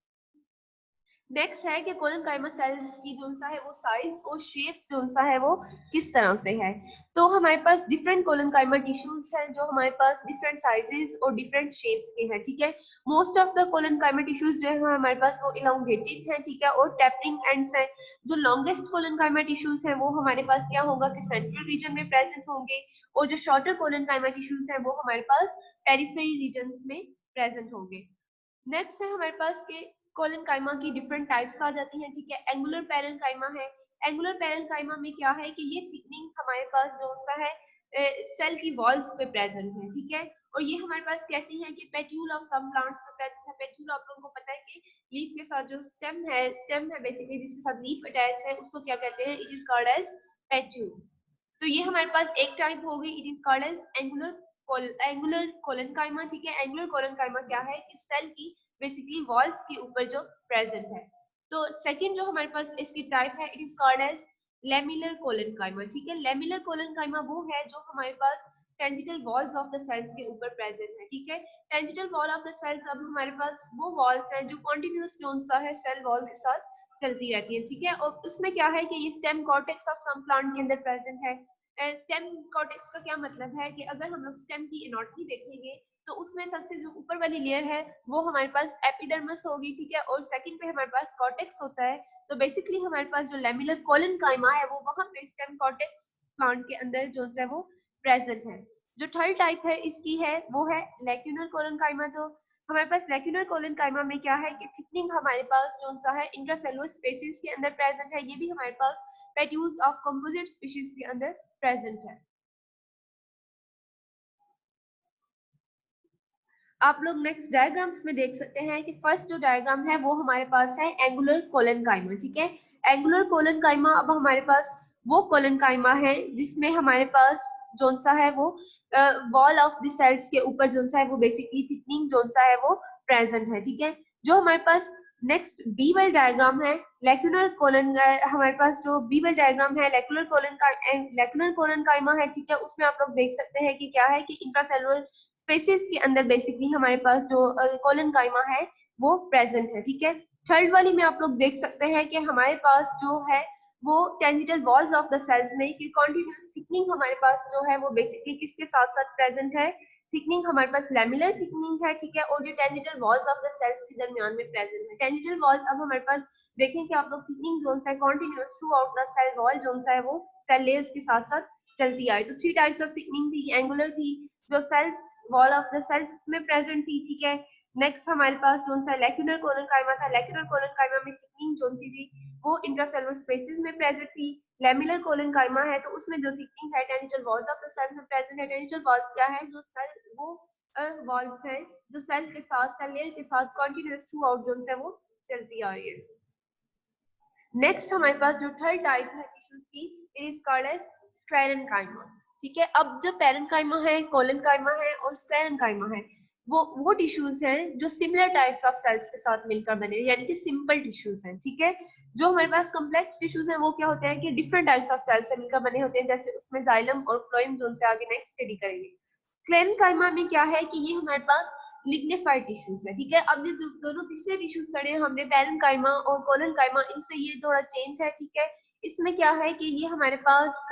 नेक्स्ट है कि कोलनकाइमा सेल्स की जो सा है वो साइज और शेप्स जो सा है वो किस तरह से है। तो हमारे पास डिफरेंट कोलनकाइमा टिश्यूज हैं जो हमारे पास डिफरेंट साइजेस और डिफरेंट शेप्स के हैं, ठीक है। Most of the collenchyma tissues जो है हमारे पास वो इलोंगेटेड हैं, ठीक है, और टेपरिंग एंड्स हैं। जो लॉन्गेस्ट कोलनकाइमा टिश्यूज हैं वो हमारे पास क्या होगा कि सेंट्रल रीजन में प्रेजेंट होंगे, और जो शॉर्टर कोलनकाइमा टिश्यूज हैं वो हमारे पास पेरिफेरी रीजन्स में प्रेजेंट होंगे। नेक्स्ट है हमारे पास के कोलेनकाइमा की डिफरेंट टाइप्स आ जाती हैं, ठीक है। एंगुलर पैरेनकाइमा है। एंगुलर पैरेनकाइमा में क्या है कि ये थिकनिंग हमारे पास जो सा है सेल की वॉल्स पे प्रेजेंट है, ठीक है। और ये हमारे पास कैसी है कि पेट्यूल ऑफ सम प्लांट्स में प्रेजेंट है। पेट्यूल आप लोगों को पता है कि लीफ के साथ जो स्टेम है बेसिकली जिसके साथ लीफ अटैच है उसको क्या कहते हैं? It is called as petiole. तो ये हमारे पास एक टाइप होगी, it is called as angular collenchyma, ठीक है। एंगुलर कोलेनकाइमा क्या है कि सेल की बेसिकली वॉल्स के ऊपर जो प्रेजेंट है। तो सेकंड जो हमारे पास इसकी टाइप है, it is called as lamellar collenchyma, ठीक है। लेमिलर कोलेनकाइमा वो है जो हमारे पास tangential walls of the cells के ऊपर प्रेजेंट है, ठीक है। Tangential wall of the cells अब हमारे पास वो वॉल्स हैं जो कॉन्टिन्यूस जोन सा है सेल वॉल के साथ चलती रहती है, ठीक है। और उसमें क्या है कि ये stem cortex of some plant के अंदर प्रेजेंट है। स्टेम कॉर्टेक्स का क्या मतलब है कि अगर हम लोग स्टेम की एनाटॉमी देखेंगे तो उसमें सबसे जो ऊपर वाली लेयर है वो हमारे पास एपिडर्मिस होगी, ठीक है, और सेकंड पे हमारे पास कॉर्टेक्स होता है। तो बेसिकली हमारे पास जो लेमिलर कोलेनकाइमा है वो वहां पे स्टेम कॉर्टेक्स प्लांट के अंदर जो है वो प्रेजेंट है। जो थर्ड टाइप है इसकी है वो है लैक्यूनर कोलेनकाइमा। तो हमारे पास लैक्यूनर कोलेनकाइमा में क्या है कि थिकनिंग हमारे पास जो सा है इंट्रासेलुलर स्पेसिस के अंदर प्रेजेंट है। ये भी हमारे पास पेट्यूल्स ऑफ कंपोजिट स्पीशीज के अंदर प्रेजेंट है। आप लोग नेक्स्ट डायग्राम्स में देख सकते हैं कि फर्स्ट जो डायग्राम है वो हमारे पास है एंगुलर कोलेनकाइमा, ठीक है। एंगुलर कोलेनकाइमा अब हमारे पास वो कोलेनकाइमा है जिसमें हमारे पास जोन सा है वो वॉल ऑफ द सेल्स के ऊपर जोन सा है वो बेसिकली थिकनिंग जोन सा है वो प्रेजेंट है, ठीक है। जो हमारे पास नेक्स्ट बी वेल डायग्राम है लेक्यूलर कोलन, हमारे पास जो बी वेल डायग्राम है लेक्यूलर कोलेनकाइमा है, ठीक है। उसमें आप लोग देख सकते हैं कि क्या है कि इंट्रासेलुलर स्पेसिस के अंदर बेसिकली हमारे पास जो कोलेनकाइमा है वो प्रेजेंट है, ठीक है। थर्ड वाली में आप लोग देख सकते हैं कि हमारे पास जो है वो टेंजिटल वॉल्स ऑफ द सेल्स में कि कॉन्टिन्यूस थिकनिंग हमारे पास जो है वो बेसिकली किसके साथ साथ प्रेजेंट है? थिकनिंग हमारे पास लेमिलर थिकनिंग है, ठीक है, और ये टेंजिटल वॉल्स ऑफ द सेल्स के दरमियान में प्रेजेंट है। टेंजिटल वॉल्स अब हमारे पास देखें कि आप लोग थिकनिंग जोन है continuous throughout the cell wall zone है वो सेल लेयर्स के साथ साथ चलती आई। तो थ्री टाइप्स ऑफ थिकनिंग थी, एंगुलर थी जो cells wall of the cells में प्रेजेंट थी, ठीक है। नेक्स्ट हमारे पास जो सा लेक्यूलर कोलेनकाइमा था, लेक्यूलर कोलेनकाइमा में थिकनिंग जो थी वो इंट्रासेलुलर स्पेसेस में प्रेजेंट थी। लेमिलर कोलेनकाइमा है तो उसमें जो थिकनिंग है टेंजिटल वॉल्स ऑफ द सेल में प्रेजेंट है। टेंजिटल वॉल्स क्या है? जो सेल वो वॉल्स है जो सेल के साथ सेल लेयर के साथ कंटीन्यूअस थ्रू आउट जोन है वो चलती आ रही है। नेक्स्ट हमारे पास जो थर्ड टाइप है टिश्यूज की, it is called as sclerenchyma. ठीक है। अब जो पेरेन्काइमा है, कोलेनकाइमा है और स्क्लेरेन्काइमा है, वो टिश्यूज हैं जो सिमिलर टाइप्स ऑफ सेल्स के साथ मिलकर बने, यानी कि सिंपल टिश्यूज हैं। ठीक है। जो हमारे पास कॉम्प्लेक्स टिश्यूज हैं वो क्या होते हैं कि डिफरेंट टाइप्स ऑफ सेल्स से मिलकर बने होते हैं, जैसे उसमें जाइलम और फ्लोएम, जो उनसे आगे नेक्स्ट स्टडी करेंगे। स्क्लेरेन्काइमा में क्या है कि ये हमारे पास लिग्निफाइड टिश्यूज है। ठीक है। अब ये दोनों पिछले टिश्यूज पढ़े हैं हमने, पेरेन्काइमा और कोलेनकाइमा, इनसे ये थोड़ा चेंज है। ठीक है। इसमें क्या है कि ये हमारे पास,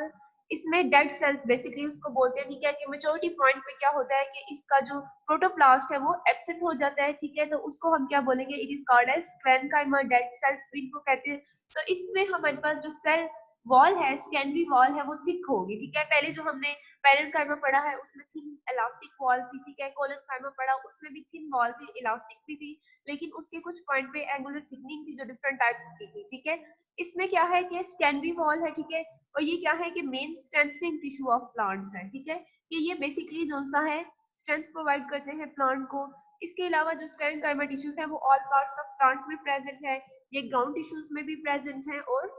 इसमें डेड सेल्स बेसिकली उसको बोलते हैं। ठीक है। कि मेच्योरिटी पॉइंट पे क्या होता है कि इसका जो प्रोटोप्लास्ट है वो एब्सेंट हो जाता है। ठीक है। तो उसको हम क्या बोलेंगे, it is called as sclerenchyma, dead cells इनको कहते हैं। तो इसमें हमारे पास जो सेल वॉल है, सेकेंडरी वॉल है, वो थिक होगी। ठीक है। पहले जो हमने पेरेन्काइमा पढ़ा है उसमें थिन इलास्टिक वॉल थी। ठीक है। कोलेनकाइमा पढ़ा उसमें भी थिन वॉल थी, इलास्टिक भी थी, लेकिन उसके कुछ पॉइंट पे एंगुलर थिकनिंग थी जो डिफरेंट टाइप्स की थी। ठीक है। इसमें क्या है कि सेकेंडरी वॉल है। ठीक है। और ये क्या है कि main strengthening tissue of plants है। ठीक है। कि ये बेसिकली जो सा है स्ट्रेंथ प्रोवाइड करते हैं प्लांट को। इसके अलावा जो स्क्लेरेन्काइमा टिश्यूज है वो ऑल पार्ट्स ऑफ प्लांट में प्रेजेंट है, ये ग्राउंड टिश्यूज में भी प्रेजेंट है और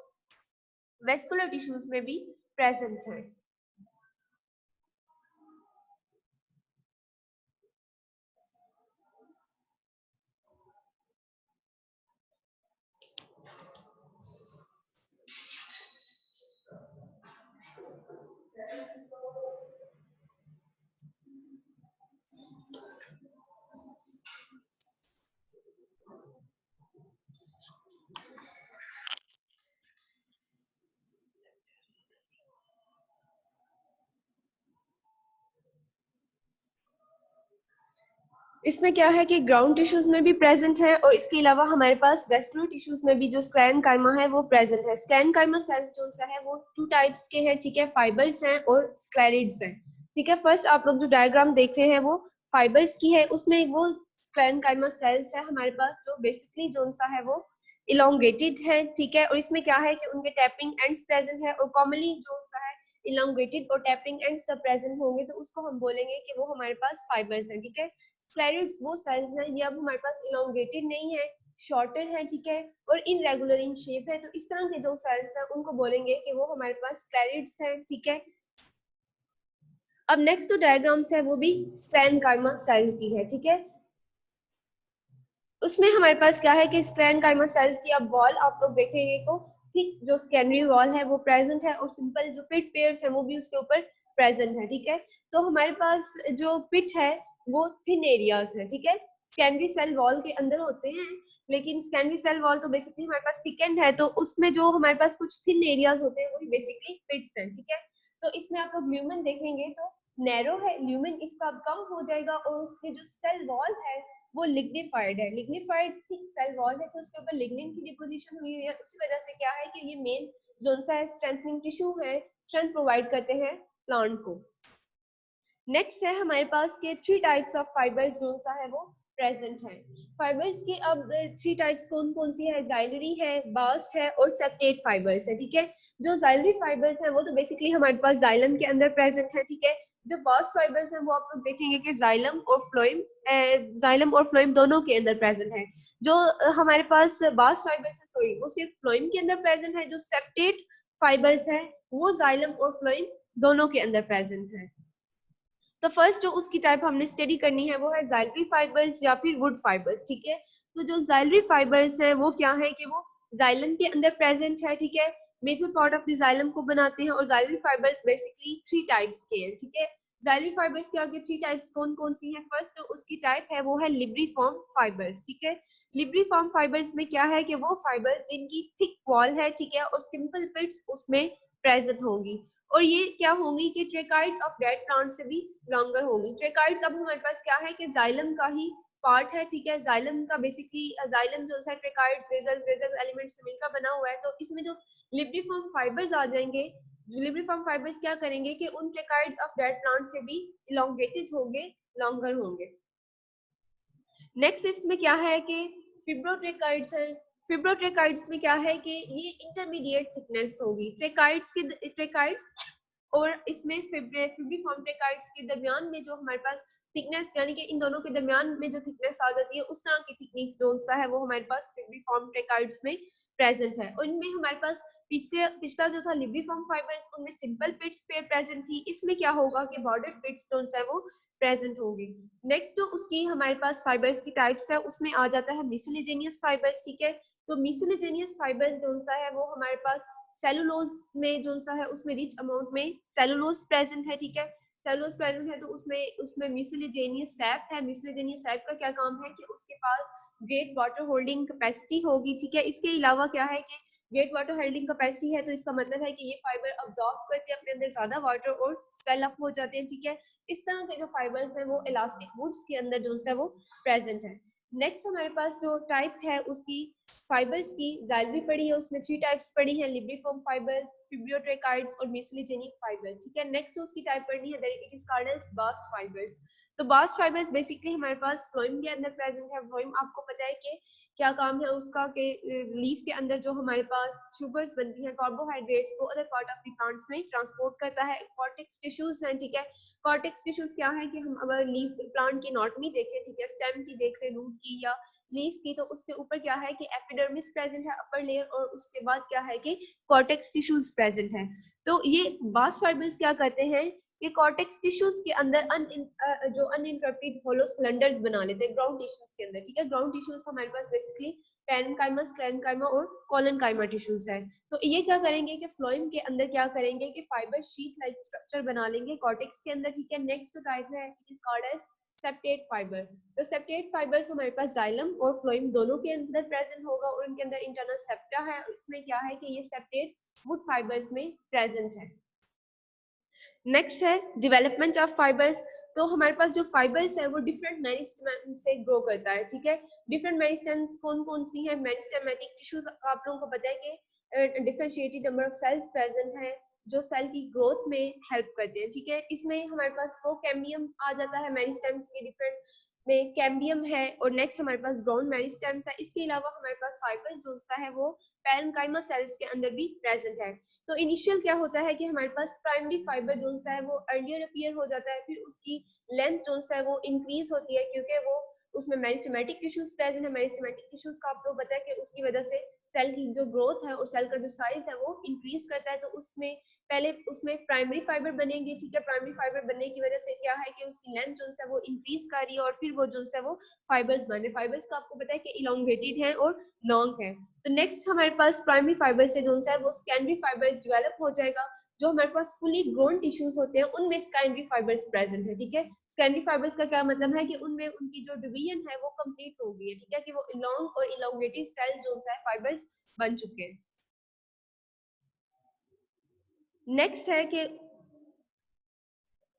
वेस्कुलर टिश्यूज में भी प्रेजेंट है। इसमें क्या है कि ग्राउंड टिश्यूज में भी प्रेजेंट है और इसके अलावा हमारे पास वेस्कुलर टिश्यूज में भी जो स्क्लेरेन्काइमा है वो प्रेजेंट है। स्क्लेरेन्काइमा सेल्स जो सा है वो टू टाइप्स के हैं। ठीक है। फाइबर्स हैं और स्क्लेरिड्स हैं। ठीक है। फर्स्ट आप लोग जो डायग्राम देख रहे हैं वो फाइबर्स की है, उसमें वो स्क्लेरेन्काइमा सेल्स है हमारे पास जो बेसिकली जो सा है वो इलोंगेटेड है। ठीक है। और इसमें क्या है कि उनके टैपिंग एंड्स प्रेजेंट है और कॉमनली जो सा है इलोंगेटेड और टैपिंग एंड्स जब प्रेजेंट होंगे तो उसको हम बोलेंगे कि वो हमारे पास फाइबर्स हैं। ठीक है। स्क्लेरिड्स वो सेल्स हैं, ये अब हमारे पास इलोंगेटेड नहीं है, शॉर्टर है। ठीक है। और इनरेगुलर इन शेप है, तो इस तरह के जो सेल्स हैं उनको बोलेंगे कि वो हमारे पास स्क्लेरिड्स हैं। ठीक है। अब नेक्स्ट जो डायग्राम्स है वो भी स्क्लेरेन्काइमा सेल की है। ठीक है। उसमें हमारे पास क्या है कि स्क्लेरेन्काइमा सेल्स की अब वॉल आप लोग देखेंगे तो थिक जो सेकेंडरी वॉल है वो प्रेजेंट है और सिंपल जो पिट पेयर्स है वो भी उसके ऊपर प्रेजेंट है। ठीक है। तो हमारे पास जो पिट है वो थिन एरियाज है। ठीक है। सेकेंडरी सेल वॉल के अंदर होते हैं, लेकिन सेकेंडरी सेल वॉल तो बेसिकली हमारे पास थिकेंड है, तो उसमें जो हमारे पास कुछ थिन एरियाज होते हैं वही बेसिकली पिट्स हैं। ठीक है। तो इसमें आप लोग ल्यूमेन देखेंगे तो नैरो है ल्यूमेन, इसका अब कम हो जाएगा और उसके जो सेल वॉल है वो लिग्निफाइड है। लिग्निफाइड थिक सेल वॉल है तो उसके ऊपर लिग्निन की डिपोजिशन हुई है, उसी वजह से क्या है कि ये मेन जो सा है स्ट्रेंथनिंग टिश्यू है, स्ट्रेंथ प्रोवाइड करते हैं प्लांट को। नेक्स्ट है हमारे पास के थ्री टाइप्स ऑफ फाइबर्स जो सा है वो प्रेजेंट है। फाइबर्स की अब थ्री टाइप्स कौन कौन सी है, जाइलरी है, बास्ट है और सेप्टेट फाइबर्स है। ठीक है। जो जाइलरी फाइबर्स है वो तो बेसिकली हमारे पास जाइलम के अंदर प्रेजेंट है। ठीक है। जो बास्ट फाइबर्स हैं वो आप लोग देखेंगे कि जाइलम और फ्लोएम, जाइलम और फ्लोएम दोनों के अंदर प्रेजेंट है। जो हमारे पास बास्ट फाइबर्स है, सॉरी, वो सिर्फ फ्लोएम के अंदर प्रेजेंट है। जो सेप्टेट फाइबर्स है वो जाइलम और फ्लोएम दोनों के अंदर प्रेजेंट है। तो फर्स्ट जो उसकी टाइप हमने स्टडी करनी है वो है जाइलरी फाइबर्स या फिर वुड फाइबर्स। ठीक है। तो जो जाइलरी फाइबर्स है वो क्या है कि वो जाइलम के अंदर प्रेजेंट है। ठीक है। Major part of the xylem को बनाते हैं और xylary fibres basically three types के हैं। ठीक है। जाइलरी फाइबर्स के आगे थ्री टाइप्स कौन कौन सी हैं, फर्स्ट जो उसकी टाइप है वो है लिब्रीफॉर्म फाइबर्स। ठीक है। लिब्रीफॉर्म फाइबर्स में क्या है कि वो फाइबर्स जिनकी थिक वॉल है, ठीक है, और सिंपल पिट्स उसमें प्रेजेंट होंगी और ये क्या होंगी कि ट्रेकाइड ऑफ डेड प्लांट से भी लॉन्गर होंगी। ट्रेकाइड्स अब हमारे पास क्या है कि जाइलम का ही पार्ट है। ठीक है। जाइलम का बेसिकली जाइलम जो है ट्रेकाइड्स वेजल्स एलिमेंट्स से मिलकर बना हुआ है, तो इसमें जो लिब्रिफॉर्म फाइबर्स आ जाएंगे, जो लिब्रिफॉर्म फाइबर्स क्या करेंगे कि उन ट्रेकाइड्स ऑफ डेड प्लांट से भी इलोंगेटेड होंगे, लॉन्गर होंगे। नेक्स्ट इसमें क्या है कि फिब्रोट्रेकाइड्स है। फिब्रोट्रेकाइड्स में क्या है कि ये इंटरमीडिएट थिकनेस होगी ट्रेकाइड्स और इसमें फिब्रिफॉर्म ट्रेकाइड्स के दरमियान में जो हमारे पास थिकनेस, यानी कि इन दोनों के दरमियान में जो थिकनेस आ जाती है उस तरह की थिकनेस जो सा है वो हमारे पास फिब्रिफॉर्म ट्रेकाइड्स में प्रेजेंट है। और इनमें हमारे पास पिछला जो था लिब्रिफॉर्म फाइबर्स, उनमें सिंपल पिट्स पेयर प्रेजेंट थी, इसमें क्या होगा कि बॉर्डर पिट्स जो है वो प्रेजेंट होंगी। नेक्स्ट जो उसकी हमारे पास फाइबर्स की टाइप्स है उसमें आ जाता है मिसोलिजेनियस फाइबर्स, ठीक है। तो मिसोलिजेनियस फाइबर्स जो सा है वो हमारे पास सेलुलोज में जो सा है उसमें रिच अमाउंट में सेलुलोज प्रेजेंट है, ठीक है। सेलुलोज प्रेजेंट है तो उसमें उसमें म्यूसिलिजेनियस सैप है। म्यूसिलिजेनियस सैप का क्या काम है कि उसके पास ग्रेट वाटर होल्डिंग कैपेसिटी होगी, ठीक है। इसके अलावा क्या है कि ग्रेट वाटर होल्डिंग कैपेसिटी है तो इसका मतलब है कि ये फाइबर अब्सॉर्ब करते हैं अपने अंदर ज्यादा वाटर और स्वेल अप हो जाते हैं, ठीक है। इस तरह के जो फाइबर्स हैं वो इलास्टिक वुड्स के अंदर जो है वो प्रेजेंट है। नेक्स्ट हमारे पास जो टाइप है उसकी फाइबर्स की जाइलरी पड़ी है, उसमें 3 टाइप्स पड़ी है, लिब्रिफॉर्म फाइबर्स, फिब्रियोट्रेकाइड्स और म्यूसिलिजेनिक फाइबर, ठीक है। नेक्स्ट उसकी टाइप पढ़नी है it is called as bast fibres. तो बास्ट फाइबर्स बेसिकली हमारे पास फ्लोएम के अंदर प्रेजेंट है। फ्लोएम आपको पता है कि क्या काम है उसका कि लीफ के अंदर जो हमारे पास शुगर्स बनती हैं, कार्बोहाइड्रेट्स को other part of the plants में ट्रांसपोर्ट करता है। कॉर्टेक्स टिश्यूज हैं, ठीक है। कॉर्टेक्स टिश्यूज क्या है कि हम अगर लीफ प्लांट की एनाटॉमी देखें, ठीक है, स्टेम की देख लें, रूट की या लीफ की, तो उसके ऊपर क्या है कि एपिडर्मिस प्रेजेंट है अपर लेयर, और उसके बाद क्या है कि कॉर्टेक्स टिश्यूज प्रेजेंट है। तो ये बास्ट फाइबर्स क्या करते हैं कि कॉर्टेक्स टिश्यूज के अंदर जो अनइंटरप्टेड होलो सिलेंडर्स बना लेते हैं ग्राउंड टिश्यूज के अंदर, ठीक है। ग्राउंड टिश्यूज हमारे पास बेसिकली पैरेन्काइमा, स्क्लेरेन्काइमा और कोलेनकाइमा टिश्यूज है। तो ये क्या करेंगे कि फ्लोएम के अंदर क्या करेंगे कि फाइबर शीट लाइक स्ट्रक्चर बना लेंगे कॉर्टेक्स के अंदर, ठीक है। नेक्स्ट टाइप है it is called as septate fibre. तो सेप्टेट फाइबर्स हमारे पास जाइलम और फ्लोएम दोनों के अंदर प्रेजेंट होगा और इनके अंदर इंटरनल सेप्टा है, और इसमें क्या है कि ये सेप्टेट वुड फाइबर्स में प्रेजेंट है। नेक्स्ट है डेवलपमेंट ऑफ फाइबर्स। तो हमारे पास जो फाइबर्स है वो डिफरेंट मेरिस्टेम से ग्रो करता है, ठीक है। डिफरेंट मेरिस्टेम्स कौन कौन सी है? मेरिस्टेमेटिक टिश्यूज आप लोगों को पता है कि differentiated number of cells present है जो सेल की ग्रोथ में हेल्प करते हैं, ठीक है। इसमें हमारे पास प्रोकैम्बियम आ जाता है मेरिस्टेम्स के डिफरेंट में, कैम्बियम है, और नेक्स्ट हमारे पास ग्राउंड मेरिस्टेम्स है। इसके अलावा हमारे पास फाइबर्स जो है वो पैरेन्काइमा सेल्स के अंदर भी प्रेजेंट है। तो इनिशियल क्या होता है कि हमारे पास प्राइमरी फाइबर जो है वो अर्लियर अपीयर हो जाता है, फिर उसकी लेंथ जो है वो इंक्रीज होती है क्योंकि वो उसमें मेरिस्टेमेटिक टिश्यूज प्रेजेंट है। मेरिस्टेमेटिक टिश्यूज का आपको पता है कि उसकी वजह से सेल की जो ग्रोथ है और सेल का जो साइज है वो इंक्रीज करता है। तो उसमें पहले उसमें प्राइमरी फाइबर बनेंगे, ठीक है। प्राइमरी फाइबर बनने की वजह से क्या है कि उसकी लेंथ जो है वो इंक्रीज कर रही है और फिर वो जो है वो फाइबर्स बन रहे। फाइबर्स का आपको पता है कि इलोंगेटेड है और लॉन्ग है। तो नेक्स्ट हमारे पास प्राइमरी फाइबर से जो है वो सेकेंडरी फाइबर्स डेवलप हो जाएगा। जो हमारे पास फुली ग्रोन टिश्यूज होते हैं उनमें सेकेंडरी फाइबर्स प्रेजेंट है, ठीक है। सेकेंडरी फाइबर्स का क्या मतलब है कि उनमें उनकी जो डिवीजन है वो कंप्लीट हो गई है, ठीक है, कि वो लॉन्ग और इलोंगेटेड सेल जो है फाइबर्स बन चुके हैं। नेक्स्ट है कि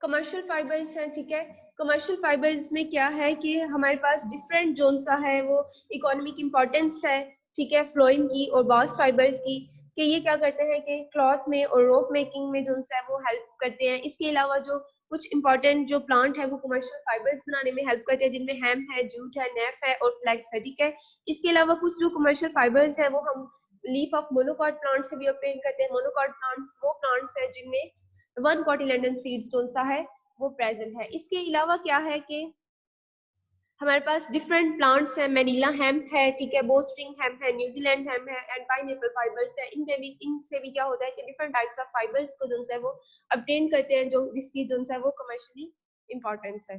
कमर्शियल फाइबर्स हैं, ठीक है। कमर्शियल फाइबर्स में क्या है कि हमारे पास डिफरेंट जोन सा है वो इकोनॉमिक इंपॉर्टेंस है, ठीक है, फ्लोइंग की और बास्ट फाइबर्स की, कि ये क्या करते हैं कि क्लॉथ में और रोप मेकिंग में जो है वो हेल्प करते हैं। इसके अलावा जो कुछ इंपॉर्टेंट जो प्लांट है वो कमर्शियल फाइबर्स बनाने में हेल्प करते हैं, जिनमें हेम्प है, जूट है, नेफ है और फ्लैक्स है, ठीक है। इसके अलावा कुछ जो कमर्शियल फाइबर्स है वो हम लीफ ऑफ मोनोकॉट प्लांट से भी ऑब्टेन करते हैं। मोनोकॉट प्लांट्स वो प्लांट्स है जिनमें वन कॉटिलेडन सीड्स जो सा है वो प्रेजेंट है। इसके अलावा क्या है कि हमारे पास डिफरेंट प्लांट्स है, मैनिला हेम्प है, ठीक है, बोस्ट्रिंग हेम्प है, न्यूजीलैंड हेम्प है एंड पाइनएप्पल फाइबर्स है। इनमें भी इनसे भी क्या होता है कि डिफरेंट टाइप्स ऑफ फाइबर्स को जो है वो ऑब्टेन करते हैं, जो जिसकी जो है वो कमर्शियली इंपॉर्टेंस है।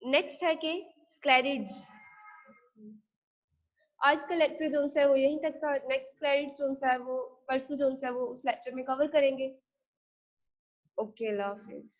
नेक्स्ट है कि स्क्लेरिड्स। आज का लेक्चर जो है वो यहीं तक था। नेक्स्ट स्लाइड्स जो है वो परसों जो है वो उस लेक्चर में कवर करेंगे। ओके, अल्लाह हाफिज।